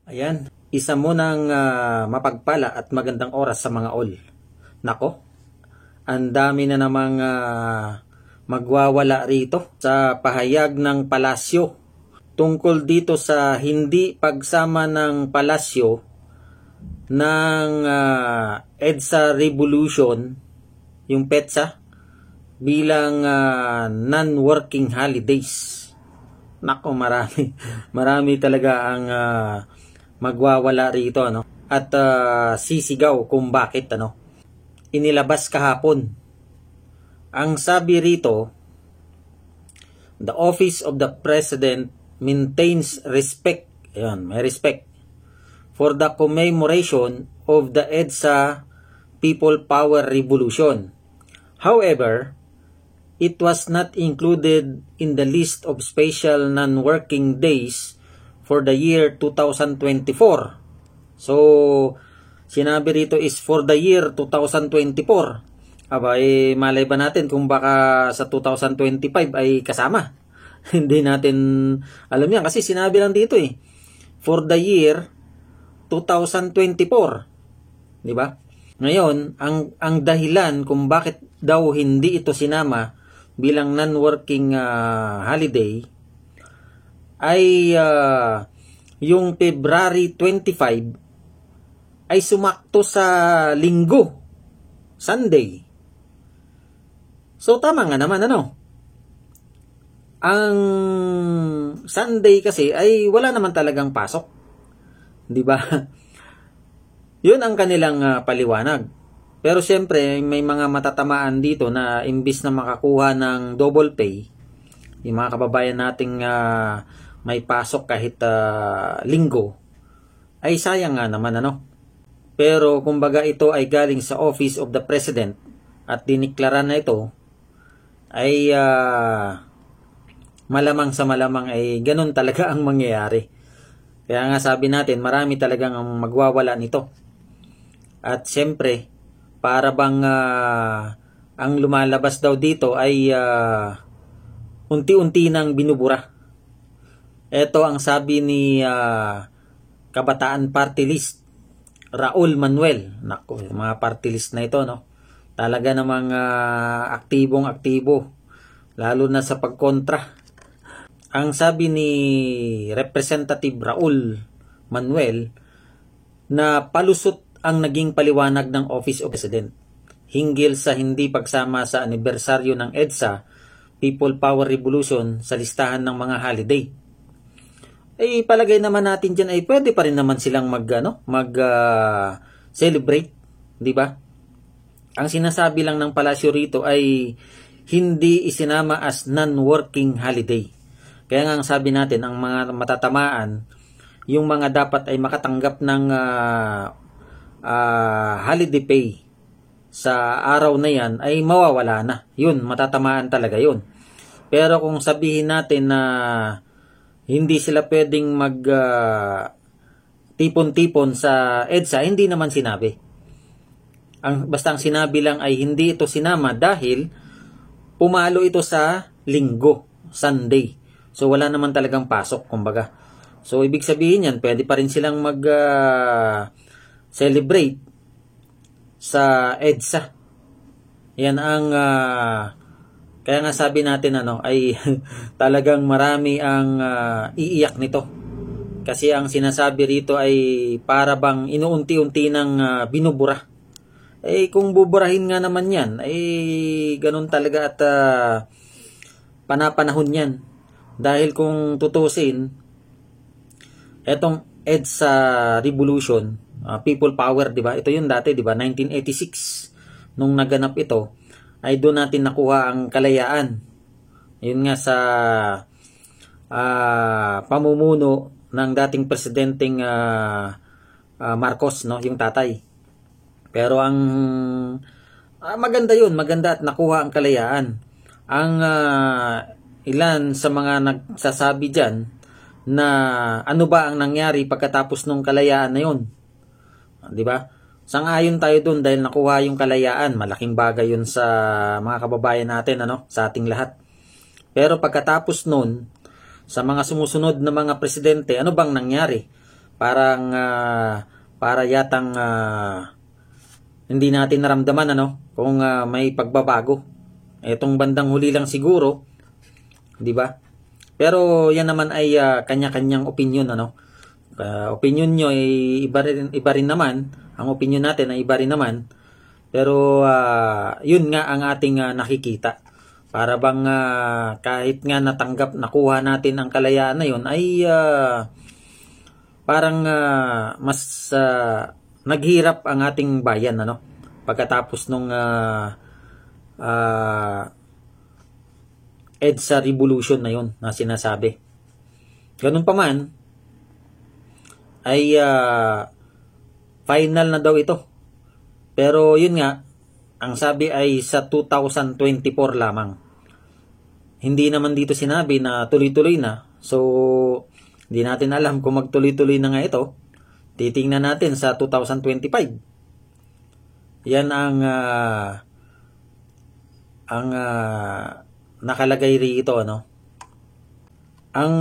Ayan, isa munang mapagpala at magandang oras sa mga all. Nako, ang dami na namang magwawala rito sa pahayag ng palasyo tungkol dito sa hindi pagsama ng palasyo ng EDSA Revolution, yung PETSA, bilang non-working holidays. Nako, marami talaga ang magwawala rito, no? At sisigaw kung bakit, ano? Inilabas kahapon. Ang sabi rito, the office of the president maintains respect, ayan, may respect, for the commemoration of the EDSA People Power Revolution. However, it was not included in the list of special non-working days for the year 2024. So, sinabi rito is for the year 2024. Aba, malay ba natin kung baka sa 2025 ay kasama? Hindi natin alam yan kasi sinabi lang dito for the year 2024. Di ba? Ngayon, ang dahilan kung bakit daw hindi ito sinama bilang non-working holiday ay yung February 25 ay sumakto sa linggo, Sunday. So tama nga naman, ano? Ang Sunday kasi ay wala naman talagang pasok. 'Di ba? 'Yun ang kanilang paliwanag. Pero siyempre, may mga matatamaan dito na imbis na makakuha ng double pay, yung mga kababayan nating may pasok kahit linggo, ay sayang nga naman, ano? Pero kumbaga ito ay galing sa Office of the President at diniklara na ito, ay malamang sa malamang ay ganun talaga ang mangyayari. Kaya nga sabi natin, marami talagang magwawala nito. At siyempre, para bang ang lumalabas daw dito ay unti-unti nang binubura. Ito ang sabi ni Kabataan Party List, Raul Manuel. Naku, mga party list na ito, no? Talaga namang aktibong-aktibo, lalo na sa pagkontra. Ang sabi ni Representative Raul Manuel na palusot ang naging paliwanag ng Office of President hinggil sa hindi pagsama sa anibersaryo ng EDSA People Power Revolution sa listahan ng mga holiday. Palagay naman natin diyan ay pwede pa rin naman silang celebrate, di ba? Ang sinasabi lang ng palasyo rito ay hindi isinama as non-working holiday. Kaya nga ang sabi natin, ang mga matatamaan, yung mga dapat ay makatanggap ng holiday pay sa araw na yan ay mawawala na. Yun, matatamaan talaga yun. Pero kung sabihin natin na hindi sila pwedeng tipon-tipon sa EDSA, hindi naman sinabi. Basta ang sinabi lang ay hindi ito sinama dahil pumalo ito sa linggo, Sunday. So wala naman talagang pasok, kumbaga. So ibig sabihin yan, pwede pa rin silang celebrate sa EDSA. Yan ang kaya nga sabi natin ay talagang marami ang iiyak nito. Kasi ang sinasabi rito ay para bang inuunti-unti ng binubura. Kung buburahin nga naman yan, ganun talaga at panapanahon yan. Dahil kung tutusin, etong EDSA Revolution, People Power, di ba? Ito yun dati, di ba? 1986 nung naganap ito, ay doon natin nakuha ang kalayaan. Yun nga sa pamumuno ng dating presidenteng Marcos, no, yung tatay. Pero ang maganda yun, maganda at nakuha ang kalayaan. Ang ilan sa mga nagsasabi diyan na ano ba ang nangyari pagkatapos nung kalayaan na yun. 'Di ba? Sang-ayon tayo doon dahil nakuha yung kalayaan. Malaking bagay yun sa mga kababayan natin, sa ating lahat. Pero pagkatapos nun, sa mga sumusunod na mga presidente, ano bang nangyari? Parang para yatang hindi natin naramdaman kung may pagbabago. Etong bandang huli lang siguro, 'di ba? Pero yan naman ay kanya-kanyang opinion opinion nyo ay iba rin naman, ang opinion natin ay iba rin naman. Pero yun nga ang ating nakikita. Para bang kahit nga nakuha natin ang kalayaan na yun ay parang mas naghirap ang ating bayan pagkatapos nung EDSA revolution na yun na sinasabi. Ganun pa man ay final na daw ito. Pero yun nga, ang sabi ay sa 2024 lamang. Hindi naman dito sinabi na tuloy-tuloy na. So, hindi natin alam kung magtuloy-tuloy na nga ito. Titingnan natin sa 2025. Yan ang nakalagay rito Ang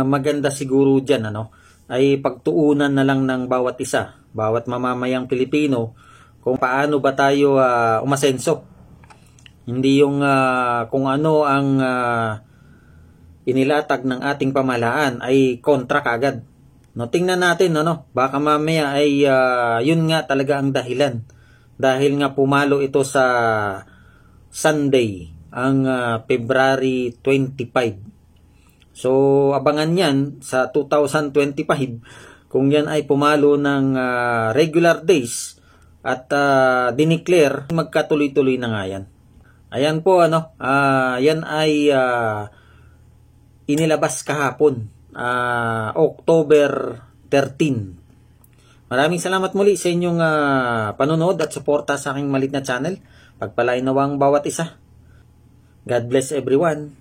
maganda siguro diyan ay pagtuunan na lang ng bawat isa, bawat mamamayang Pilipino kung paano ba tayo umasenso. Hindi yung kung ano ang inilatag ng ating pamahalaan ay kontra kagad. Tingnan natin baka mamaya ay yun nga talaga ang dahilan. Dahil nga pumalo ito sa Sunday, ang February 25. So abangan yan sa 2025 kung yan ay pumalo ng regular days at dineclare, magkatuloy-tuloy na nga yan. Ayan po yan ay inilabas kahapon, October 13. Maraming salamat muli sa inyong panonood at suporta sa aking maliit na channel. Pagpalain nawa ang bawat isa. God bless everyone.